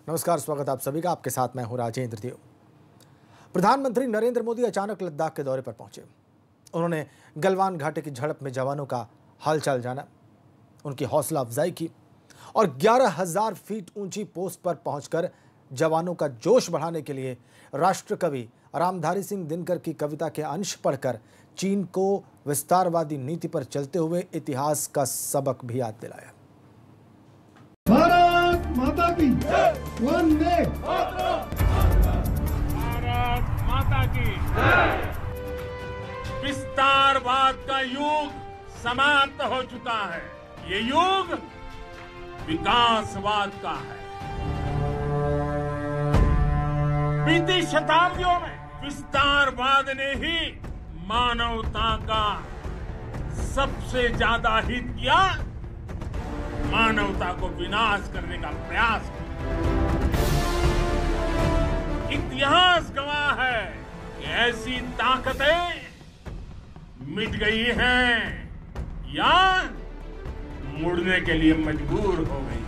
नमस्कार, स्वागत आप सभी का। आपके साथ मैं हूं राजेंद्र देव। प्रधानमंत्री नरेंद्र मोदी अचानक लद्दाख के दौरे पर पहुंचे। उन्होंने गलवान घाटी की झड़प में जवानों का हालचाल जाना, उनकी हौसला अफजाई की और 11,000 फीट ऊंची पोस्ट पर पहुंचकर जवानों का जोश बढ़ाने के लिए राष्ट्रकवि रामधारी सिंह दिनकर की कविता के अंश पढ़कर चीन को विस्तारवादी नीति पर चलते हुए इतिहास का सबक भी याद दिलाया। भारत माता की वंदे भारत माता की। विस्तारवाद का युग समाप्त हो चुका है। ये युग विकासवाद का है। बीती शताब्दियों में विस्तारवाद ने ही मानवता का सबसे ज्यादा हित किया, मानवता को विनाश करने का प्रयास किया। इतिहास गवाह है कि ऐसी ताकतें मिट गई हैं या मुड़ने के लिए मजबूर हो गई।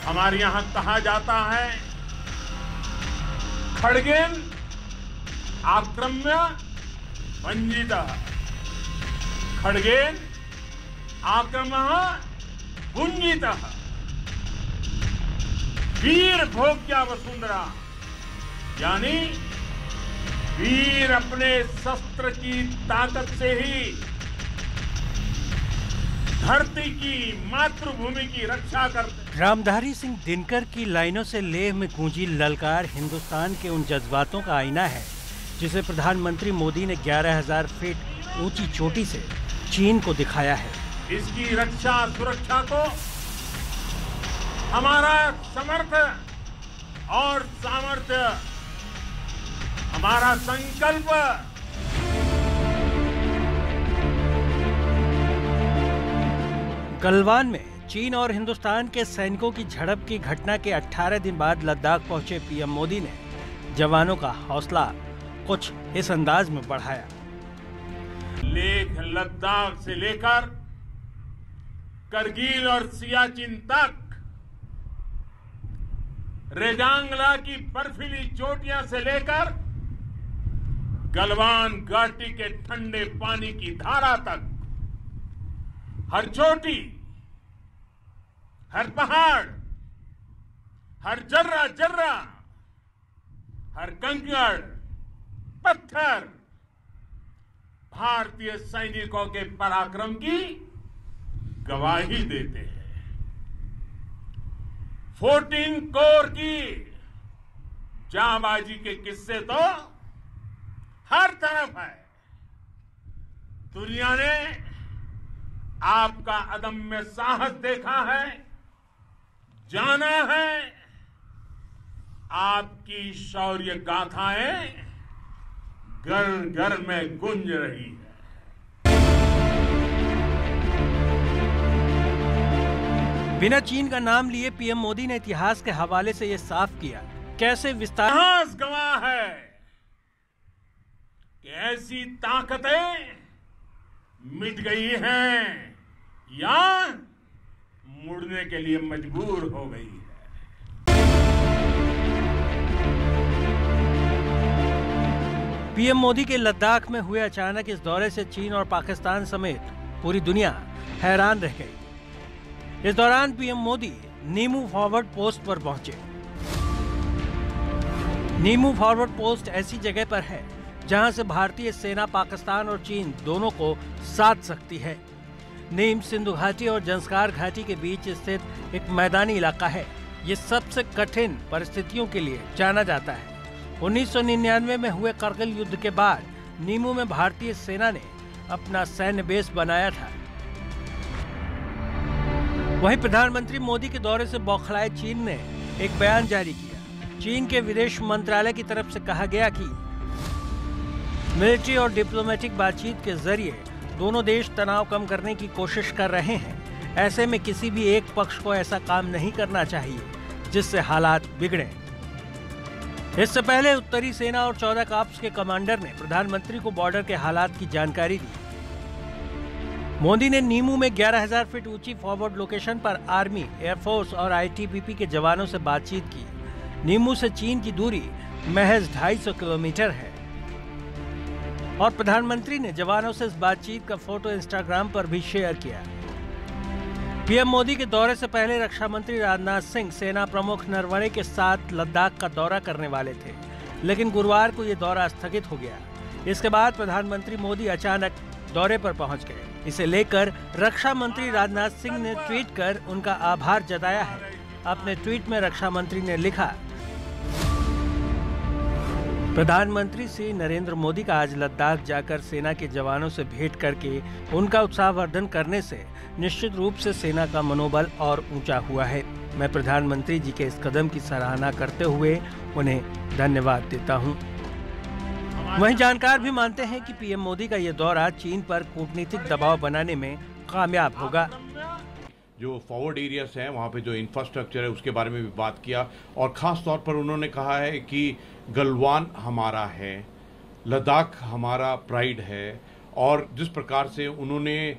हमारे यहां कहा जाता है, खड्गेन आक्रम्य भंजितः, खड्गेन आक्रमः भुंजितः, वीर भोग्या वसुंधरा, यानी वीर अपने शस्त्र की ताकत से ही धरती की, मातृभूमि की रक्षा करते। रामधारी सिंह दिनकर की लाइनों से लेह में गूंजी ललकार हिंदुस्तान के उन जज्बातों का आईना है जिसे प्रधानमंत्री मोदी ने 11,000 फीट ऊंची चोटी से चीन को दिखाया है। इसकी रक्षा सुरक्षा को हमारा समर्थ और सामर्थ्य, हमारा संकल्प गलवान में चीन और हिंदुस्तान के सैनिकों की झड़प की घटना के 18 दिन बाद लद्दाख पहुंचे पीएम मोदी ने जवानों का हौसला कुछ इस अंदाज में बढ़ाया। लेह लद्दाख से लेकर करगिल और सियाचिन तक, रेजांगला की बर्फीली चोटियां से लेकर गलवान घाटी के ठंडे पानी की धारा तक, हर चोटी, हर पहाड़, हर जर्रा जर्रा, हर कंकड़ पत्थर भारतीय सैनिकों के पराक्रम की गवाही देते हैं। 14 कोर की जांबाजी के किस्से तो हर तरफ है। दुनिया ने आपका अदम्य साहस देखा है, जाना है। आपकी शौर्य गाथाएं घर घर में गूंज रही है। बिना चीन का नाम लिए पीएम मोदी ने इतिहास के हवाले से ये साफ किया कैसे विस्तार। इतिहास गवाह है कि ऐसी ताकतें मिट गई हैं या मुड़ने के लिए मजबूर हो गई है। पीएम मोदी के लद्दाख में हुए अचानक इस दौरे से चीन और पाकिस्तान समेत पूरी दुनिया हैरान रह गई। इस दौरान पीएम मोदी नीमू फॉरवर्ड पोस्ट पर पहुंचे। नीमू फॉरवर्ड पोस्ट ऐसी जगह पर है जहां से भारतीय सेना पाकिस्तान और चीन दोनों को साध सकती है। नीम सिंधु घाटी और जंस्कार घाटी के बीच स्थित एक मैदानी इलाका है। ये सबसे कठिन परिस्थितियों के लिए जाना जाता है। 1999 में हुए करगिल युद्ध के बाद नीमू में भारतीय सेना ने अपना सैन्य बेस बनाया था। वहीं प्रधानमंत्री मोदी के दौरे से बौखलाए चीन ने एक बयान जारी किया। चीन के विदेश मंत्रालय की तरफ से कहा गया कि मिलिट्री और डिप्लोमेटिक बातचीत के जरिए दोनों देश तनाव कम करने की कोशिश कर रहे हैं। ऐसे में किसी भी एक पक्ष को ऐसा काम नहीं करना चाहिए जिससे हालात बिगड़े। इससे पहले उत्तरी सेना और 14 कॉर्प्स के कमांडर ने प्रधानमंत्री को बॉर्डर के हालात की जानकारी दी। मोदी ने नीमू में 11,000 फीट ऊंची फॉरवर्ड लोकेशन पर आर्मी, एयरफोर्स और आईटीबीपी के जवानों से बातचीत की। नीमू से चीन की दूरी महज 250 किलोमीटर है और प्रधानमंत्री ने जवानों से इस बातचीत का फोटो इंस्टाग्राम पर भी शेयर किया। पीएम मोदी के दौरे से पहले रक्षा मंत्री राजनाथ सिंह सेना प्रमुख नरवणे के साथ लद्दाख का दौरा करने वाले थे, लेकिन गुरुवार को यह दौरा स्थगित हो गया। इसके बाद प्रधानमंत्री मोदी अचानक दौरे पर पहुंच गए। इसे लेकर रक्षा मंत्री राजनाथ सिंह ने ट्वीट कर उनका आभार जताया है। अपने ट्वीट में रक्षा मंत्री ने लिखा, प्रधानमंत्री श्री नरेंद्र मोदी का आज लद्दाख जाकर सेना के जवानों से भेंट करके उनका उत्साहवर्धन करने से निश्चित रूप से सेना का मनोबल और ऊंचा हुआ है। मैं प्रधानमंत्री जी के इस कदम की सराहना करते हुए उन्हें धन्यवाद देता हूं। वहीं जानकार भी मानते हैं कि पीएम मोदी का ये दौरा चीन पर कूटनीतिक दबाव बनाने में कामयाब होगा। जो फॉरवर्ड एरियाज हैं वहाँ पे जो इंफ्रास्ट्रक्चर है उसके बारे में भी बात किया और ख़ास तौर पर उन्होंने कहा है कि गलवान हमारा है, लद्दाख हमारा प्राइड है। और जिस प्रकार से उन्होंने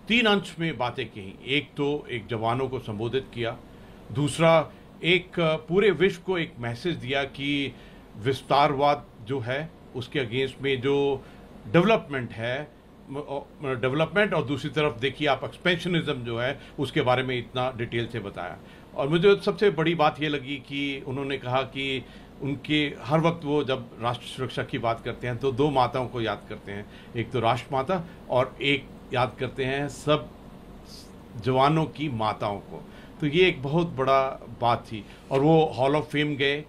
3 अंश में बातें कही, एक तो एक जवानों को संबोधित किया, दूसरा एक पूरे विश्व को एक मैसेज दिया कि विस्तारवाद जो है उसके अगेंस्ट में जो डेवलपमेंट है, डेवलपमेंट, और दूसरी तरफ देखिए आप एक्सपेंशनिज्म जो है उसके बारे में इतना डिटेल से बताया। और मुझे सबसे बड़ी बात ये लगी कि उन्होंने कहा कि उनके हर वक्त वो जब राष्ट्र सुरक्षा की बात करते हैं तो 2 माताओं को याद करते हैं, एक तो राष्ट्र माता और एक याद करते हैं सब जवानों की माताओं को। तो ये एक बहुत बड़ा बात थी। और वो हॉल ऑफ फेम गए,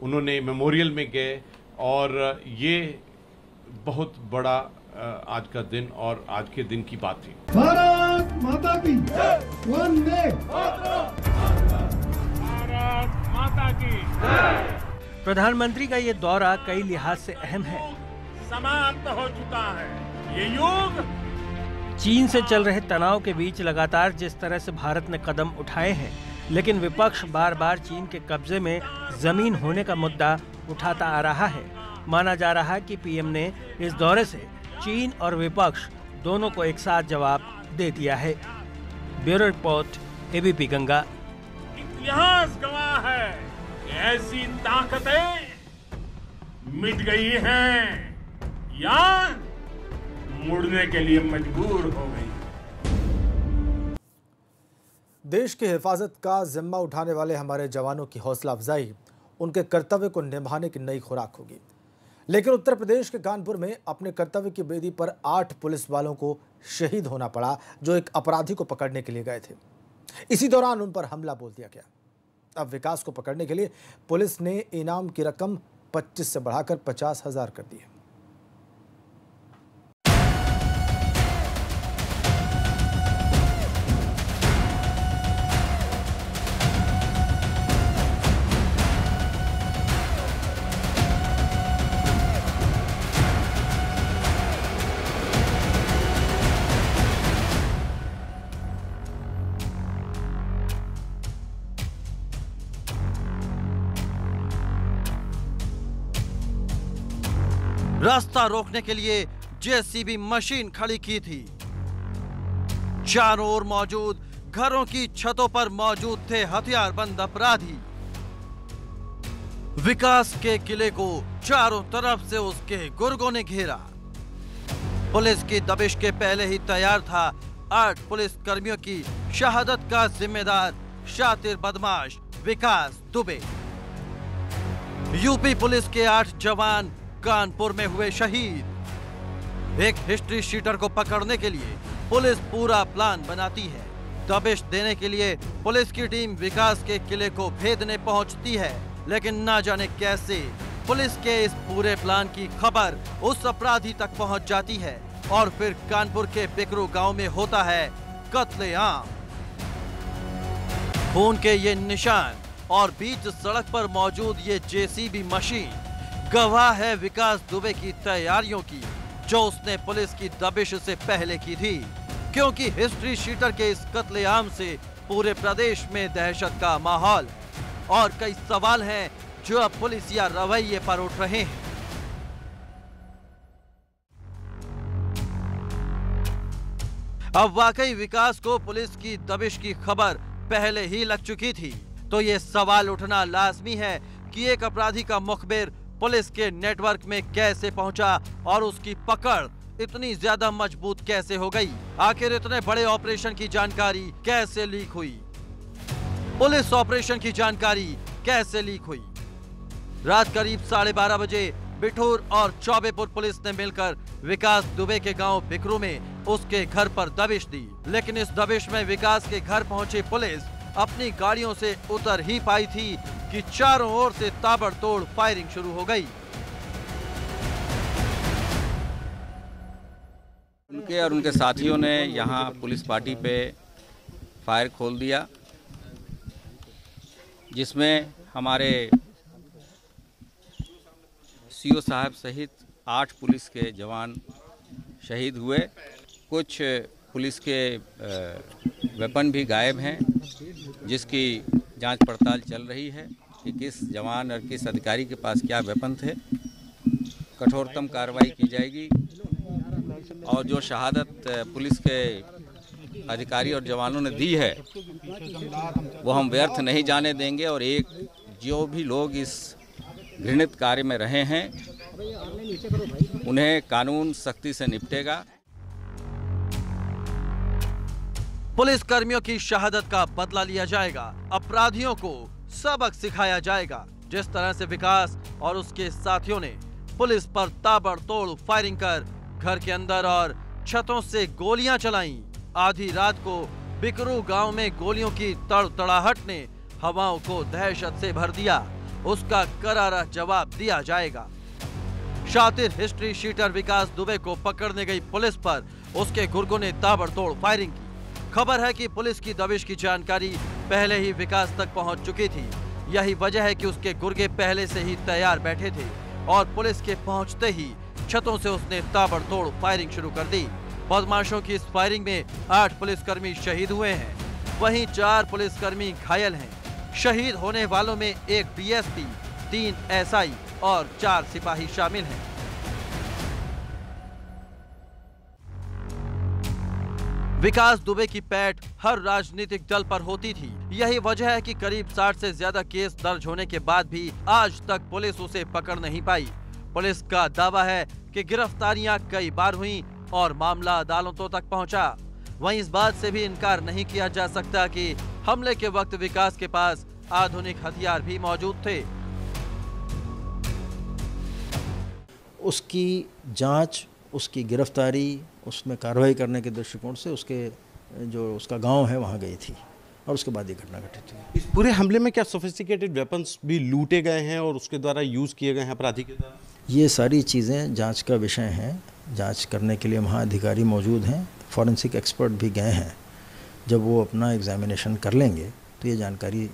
उन्होंने मेमोरियल में गए और ये बहुत बड़ा आज का दिन और आज के दिन की बात थी। भारत माता की वंदे भारत माता की। प्रधानमंत्री का ये दौरा कई लिहाज से अहम है। समाप्त हो चुका है ये युग। चीन से चल रहे तनाव के बीच लगातार जिस तरह से भारत ने कदम उठाए हैं, लेकिन विपक्ष बार बार चीन के कब्जे में जमीन होने का मुद्दा उठाता आ रहा है। माना जा रहा है कि पीएम ने इस दौरे से चीन और विपक्ष दोनों को एक साथ जवाब दे दिया है। Bureau report, ABP Ganga. इतिहास गवाह है कि ऐसी ताकतें मिट गई हैं या मुड़ने के लिए मजबूर हो गई। देश की हिफाजत का जिम्मा उठाने वाले हमारे जवानों की हौसला अफजाई उनके कर्तव्य को निभाने की नई खुराक होगी। लेकिन उत्तर प्रदेश के कानपुर में अपने कर्तव्य की बेदी पर 8 पुलिस वालों को शहीद होना पड़ा, जो एक अपराधी को पकड़ने के लिए गए थे। इसी दौरान उन पर हमला बोल दिया गया। अब विकास को पकड़ने के लिए पुलिस ने इनाम की रकम 25 से बढ़ाकर 50,000 कर दी है। रास्ता रोकने के लिए जेसीबी मशीन खड़ी की थी। चारों ओर मौजूद घरों की छतों पर मौजूद थे हथियारबंद अपराधी। विकास के किले को चारों तरफ से उसके गुर्गों ने घेरा। पुलिस की दबिश के पहले ही तैयार था 8 पुलिस कर्मियों की शहादत का जिम्मेदार शातिर बदमाश विकास दुबे। यूपी पुलिस के 8 जवान कानपुर में हुए शहीद। एक हिस्ट्री शीटर को पकड़ने के लिए पुलिस पूरा प्लान बनाती है। दबिश देने के लिए पुलिस की टीम विकास के किले को भेदने पहुंचती है, लेकिन ना जाने कैसे पुलिस के इस पूरे प्लान की खबर उस अपराधी तक पहुंच जाती है और फिर कानपुर के बिकरू गांव में होता है कत्लेआम। खून के ये निशान और बीच सड़क पर मौजूद ये जेसीबी मशीन गवाह है विकास दुबे की तैयारियों की, जो उसने पुलिस की दबिश से पहले की थी। क्योंकि हिस्ट्री शीटर के इस कत्लेआम से पूरे प्रदेश में दहशत का माहौल और कई सवाल हैं जो अब पुलिस या रवैये पर उठ रहे हैं। अब वाकई विकास को पुलिस की दबिश की खबर पहले ही लग चुकी थी, तो ये सवाल उठना लाजमी है कि एक अपराधी का मुखबिर पुलिस के नेटवर्क में कैसे पहुंचा और उसकी पकड़ इतनी ज्यादा मजबूत कैसे हो गई। आखिर इतने बड़े ऑपरेशन की जानकारी कैसे लीक हुई? पुलिस ऑपरेशन की जानकारी कैसे लीक हुई? रात करीब 12:30 बजे बिठूर और चौबेपुर पुलिस ने मिलकर विकास दुबे के गांव बिकरू में उसके घर पर दबिश दी, लेकिन इस दबिश में विकास के घर पहुंची पुलिस अपनी गाड़ियों से उतर ही पाई थी कि चारों ओर से ताबड़तोड़ फायरिंग शुरू हो गई। उनके और उनके साथियों ने यहां पुलिस पार्टी पे फायर खोल दिया, जिसमें हमारे सीओ साहब सहित 8 पुलिस के जवान शहीद हुए। कुछ पुलिस के वेपन भी गायब हैं, जिसकी जांच पड़ताल चल रही है कि किस जवान और किस अधिकारी के पास क्या वेपन थे। कठोरतम कार्रवाई की जाएगी और जो शहादत पुलिस के अधिकारी और जवानों ने दी है वो हम व्यर्थ नहीं जाने देंगे और जो भी लोग इस घृणित कार्य में रहे हैं उन्हें कानून सख्ती से निपटेगा। पुलिस कर्मियों की शहादत का बदला लिया जाएगा, अपराधियों को सबक सिखाया जाएगा। जिस तरह से विकास और उसके साथियों ने पुलिस पर ताबड़तोड़ फायरिंग कर घर के अंदर और छतों से गोलियां चलाईं, आधी रात को बिकरू गांव में गोलियों की तड़तड़ाहट ने हवाओं को दहशत से भर दिया, उसका करारा जवाब दिया जाएगा। शातिर हिस्ट्री शीटर विकास दुबे को पकड़ने गई पुलिस पर उसके गुर्गों ने ताबड़तोड़ फायरिंग की। खबर है कि पुलिस की दबिश की जानकारी पहले ही विकास तक पहुंच चुकी थी। यही वजह है कि उसके गुर्गे पहले से ही तैयार बैठे थे और पुलिस के पहुंचते ही छतों से उसने ताबड़तोड़ फायरिंग शुरू कर दी। बदमाशों की इस फायरिंग में 8 पुलिसकर्मी शहीद हुए हैं, वहीं 4 पुलिसकर्मी घायल हैं। शहीद होने वालों में एक डीएसपी, 3 एसआई और 4 सिपाही शामिल हैं। विकास दुबे की पैठ हर राजनीतिक दल पर होती थी। यही वजह है कि करीब 60 से ज्यादा केस दर्ज होने के बाद भी आज तक पुलिस उसे पकड़ नहीं पाई। पुलिस का दावा है कि गिरफ्तारियां कई बार हुई और मामला अदालतों तक पहुंचा। वहीं इस बात से भी इनकार नहीं किया जा सकता कि हमले के वक्त विकास के पास आधुनिक हथियार भी मौजूद थे। उसकी जांच, उसकी गिरफ्तारी, उसमें कार्रवाई करने के दृष्टिकोण से उसका गांव है वहां गई थी और उसके बाद ये घटना घटित हुई। इस पूरे हमले में क्या सोफिस्टिकेटेड वेपन्स भी लूटे गए हैं और उसके द्वारा यूज़ किए गए हैं अपराधी के द्वारा? ये सारी चीज़ें जांच का विषय हैं। जांच करने के लिए वहाँ अधिकारी मौजूद हैं, फॉरेंसिक एक्सपर्ट भी गए हैं। जब वो अपना एग्जामिनेशन कर लेंगे तो ये जानकारी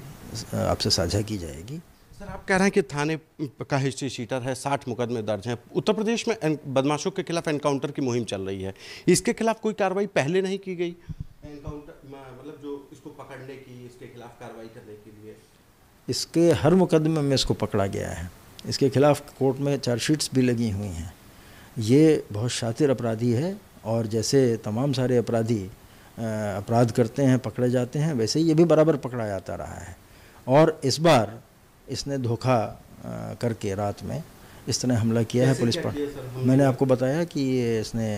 आपसे साझा की जाएगी। सर, आप कह रहे हैं कि थाने का हिस्ट्री शीटर है, 60 मुकदमे दर्ज हैं। उत्तर प्रदेश में बदमाशों के खिलाफ एनकाउंटर की मुहिम चल रही है, इसके खिलाफ कोई कार्रवाई पहले नहीं की गई? एनकाउंटर मतलब जो इसको पकड़ने की, इसके खिलाफ कार्रवाई करने के लिए? इसके हर मुकदमे में इसको पकड़ा गया है। इसके खिलाफ कोर्ट में चार्जशीट्स भी लगी हुई हैं। ये बहुत शातिर अपराधी है और जैसे तमाम सारे अपराधी अपराध करते हैं, पकड़े जाते हैं, वैसे ये भी बराबर पकड़ा जाता रहा है। और इस बार इसने धोखा करके रात में इस तरह हमला किया है पुलिस पर। मैंने आपको बताया कि इसने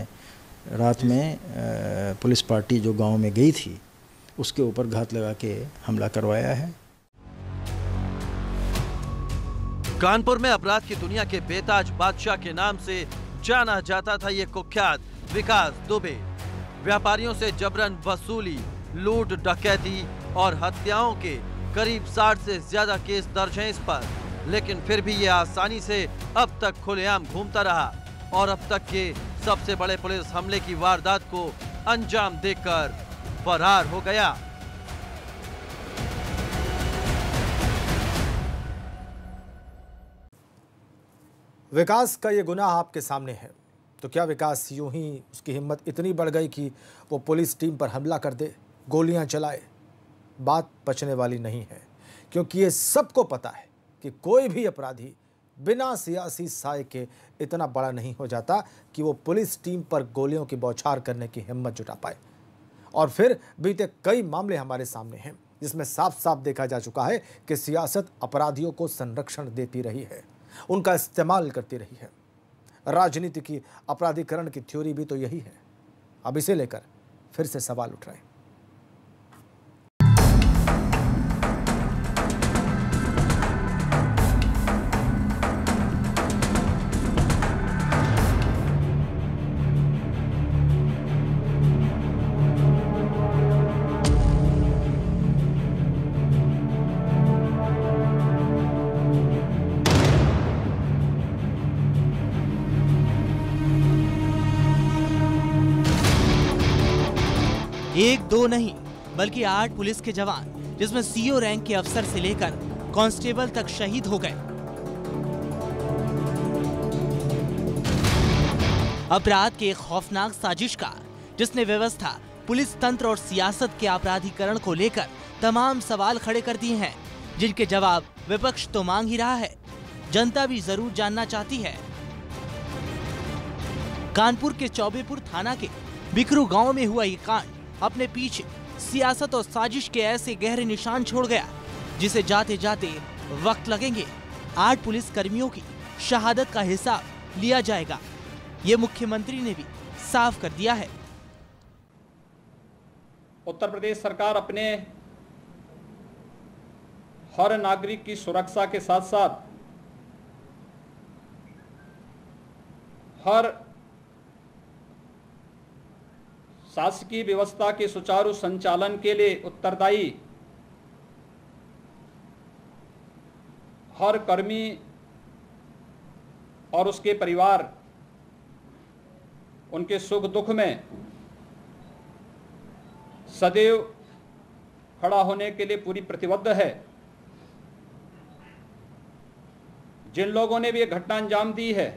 रात में पुलिस पार्टी जो गांव में गई थी उसके ऊपर घात लगा के हमला करवाया है। कानपुर में अपराध की दुनिया के बेताज बादशाह के नाम से जाना जाता था ये कुख्यात विकास दुबे। व्यापारियों से जबरन वसूली, लूट, डकैती और हत्याओं के करीब 60 से ज्यादा केस दर्ज हैं इस पर, लेकिन फिर भी ये आसानी से अब तक खुलेआम घूमता रहा और अब तक के सबसे बड़े पुलिस हमले की वारदात को अंजाम देकर फरार हो गया। विकास का ये गुनाह आपके सामने है, तो क्या विकास यूं ही उसकी हिम्मत इतनी बढ़ गई कि वो पुलिस टीम पर हमला कर दे, गोलियां चलाए? बात बचने वाली नहीं है, क्योंकि ये सबको पता है कि कोई भी अपराधी बिना सियासी साय के इतना बड़ा नहीं हो जाता कि वो पुलिस टीम पर गोलियों की बौछार करने की हिम्मत जुटा पाए। और फिर बीते कई मामले हमारे सामने हैं जिसमें साफ साफ देखा जा चुका है कि सियासत अपराधियों को संरक्षण देती रही है, उनका इस्तेमाल करती रही है। राजनीति की अपराधीकरण की थ्योरी भी तो यही है। अब इसे लेकर फिर से सवाल उठ रहे हैं। एक दो नहीं बल्कि 8 पुलिस के जवान, जिसमें सीओ रैंक के अफसर से लेकर कांस्टेबल तक शहीद हो गए। अपराध के एक खौफनाक साजिश का, जिसने व्यवस्था, पुलिस तंत्र और सियासत के अपराधीकरण को लेकर तमाम सवाल खड़े कर दिए हैं, जिनके जवाब विपक्ष तो मांग ही रहा है, जनता भी जरूर जानना चाहती है। कानपुर के चौबेपुर थाना के बिकरू गांव में हुआ ये कांड अपने पीछे सियासत और साजिश के ऐसे गहरे निशान छोड़ गया, जिसे जाते जाते वक्त लगेंगे। 8 पुलिस कर्मियों की शहादत का हिसाब लिया जाएगा, ये मुख्यमंत्री ने भी साफ कर दिया है। उत्तर प्रदेश सरकार अपने हर नागरिक की सुरक्षा के साथ साथ हर शासकीय व्यवस्था के सुचारू संचालन के लिए उत्तरदायी हर कर्मी और उसके परिवार, उनके सुख दुख में सदैव खड़ा होने के लिए पूरी प्रतिबद्ध है। जिन लोगों ने भी ये घटना अंजाम दी है,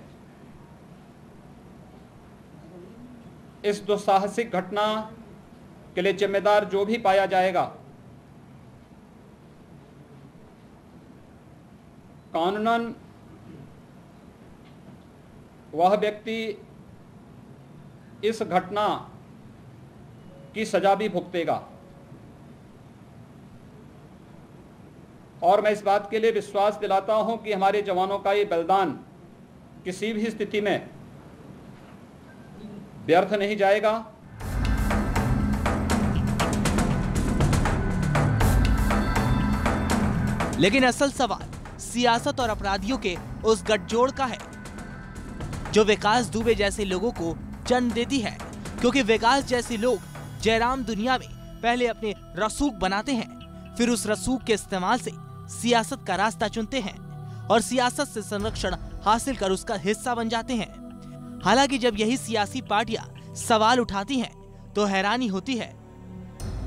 इस दुस्साहसिक घटना के लिए जिम्मेदार जो भी पाया जाएगा, कानूनन वह व्यक्ति इस घटना की सजा भी भुगतेगा। और मैं इस बात के लिए विश्वास दिलाता हूं कि हमारे जवानों का ये बलिदान किसी भी स्थिति में व्यर्थ नहीं जाएगा। लेकिन असल सवाल सियासत और अपराधियों के उस गठजोड़ का है, जो विकास दुबे जैसे लोगों को जन्म देती है, क्योंकि विकास जैसे लोग जयराम दुनिया में पहले अपने रसूख बनाते हैं, फिर उस रसूख के इस्तेमाल से सियासत का रास्ता चुनते हैं और सियासत से संरक्षण हासिल कर उसका हिस्सा बन जाते हैं। हालांकि जब यही सियासी पार्टियां सवाल उठाती हैं तो हैरानी होती है।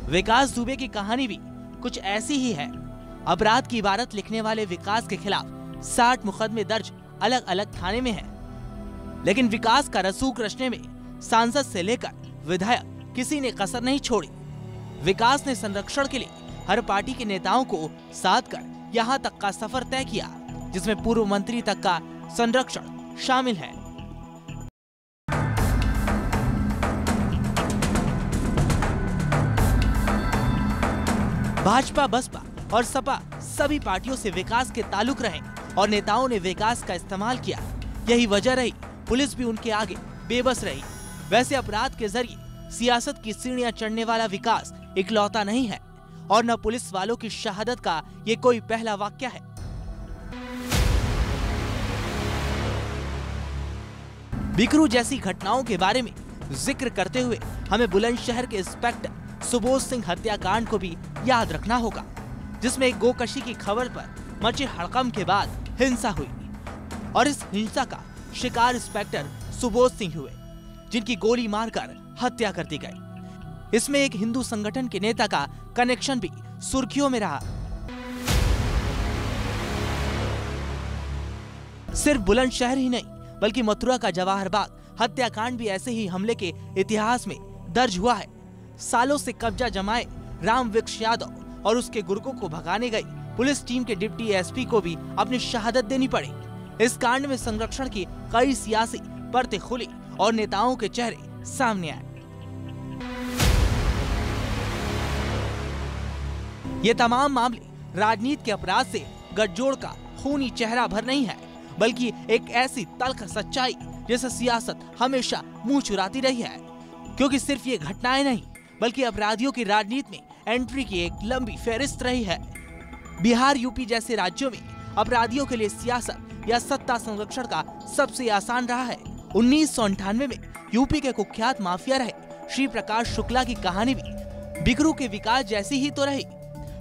विकास दुबे की कहानी भी कुछ ऐसी ही है। अपराध की इबारत लिखने वाले विकास के खिलाफ 60 मुकदमे दर्ज अलग अलग थाने में हैं। लेकिन विकास का रसूख रचने में सांसद से लेकर विधायक किसी ने कसर नहीं छोड़ी। विकास ने संरक्षण के लिए हर पार्टी के नेताओं को साथ कर यहाँ तक का सफर तय किया, जिसमें पूर्व मंत्री तक का संरक्षण शामिल है। भाजपा, बसपा और सपा सभी पार्टियों से विकास के ताल्लुक रहे और नेताओं ने विकास का इस्तेमाल किया। यही वजह रही पुलिस भी उनके आगे बेबस रही। वैसे अपराध के जरिए सियासत की सीढ़ियां चढ़ने वाला विकास इकलौता नहीं है और न पुलिस वालों की शहादत का ये कोई पहला वाकया है। बिकरू जैसी घटनाओं के बारे में जिक्र करते हुए हमें बुलंदशहर के इंस्पेक्टर सुबोध सिंह हत्याकांड को भी याद रखना होगा, जिसमें एक गोकशी की खबर पर मचे हड़कंप के बाद हिंसा हुई और इस हिंसा का शिकार इंस्पेक्टर सुबोध सिंह हुए, जिनकी गोली मारकर हत्या कर दी गई। इसमें एक हिंदू संगठन के नेता का कनेक्शन भी सुर्खियों में रहा। सिर्फ बुलंदशहर ही नहीं बल्कि मथुरा का जवाहर बाग हत्याकांड भी ऐसे ही हमले के इतिहास में दर्ज हुआ है। सालों से कब्जा जमाए राम वृक्ष यादव और उसके गुर्गों को भगाने गई पुलिस टीम के डिप्टी एसपी को भी अपनी शहादत देनी पड़ी। इस कांड में संरक्षण की कई सियासी परतें खुली और नेताओं के चेहरे सामने आए। ये तमाम मामले राजनीति के अपराध से गठजोड़ का खूनी चेहरा भर नहीं है, बल्कि एक ऐसी तल्ख सच्चाई जिसे सियासत हमेशा मुंह चुराती रही है। क्योंकि सिर्फ ये घटनाएं नहीं, बल्कि अपराधियों की राजनीति में एंट्री की एक लंबी फहरिस्त रही है। बिहार, यूपी जैसे राज्यों में अपराधियों के लिए सियासत या सत्ता संरक्षण का सबसे आसान रहा है। 1998 में यूपी के कुख्यात माफिया रहे श्री प्रकाश शुक्ला की कहानी भी बिकरू के विकास जैसी ही तो रही।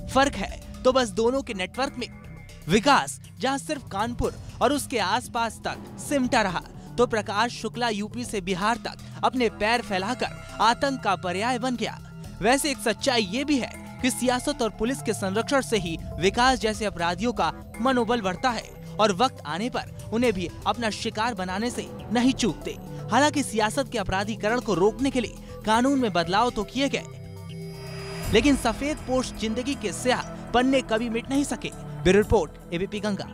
फर्क है तो बस दोनों के नेटवर्क में। विकास जहां सिर्फ कानपुर और उसके आसपास तक सिमटा रहा, तो प्रकाश शुक्ला यूपी से बिहार तक अपने पैर फैलाकर आतंक का पर्याय बन गया। वैसे एक सच्चाई ये भी है कि सियासत और पुलिस के संरक्षण से ही विकास जैसे अपराधियों का मनोबल बढ़ता है और वक्त आने पर उन्हें भी अपना शिकार बनाने से नहीं चूकते। हालांकि सियासत के अपराधीकरण को रोकने के लिए कानून में बदलाव तो किए गए, लेकिन सफेद पोश जिंदगी के स्याह पन्ने कभी मिट नहीं सके। Bureau report, ABP Ganga.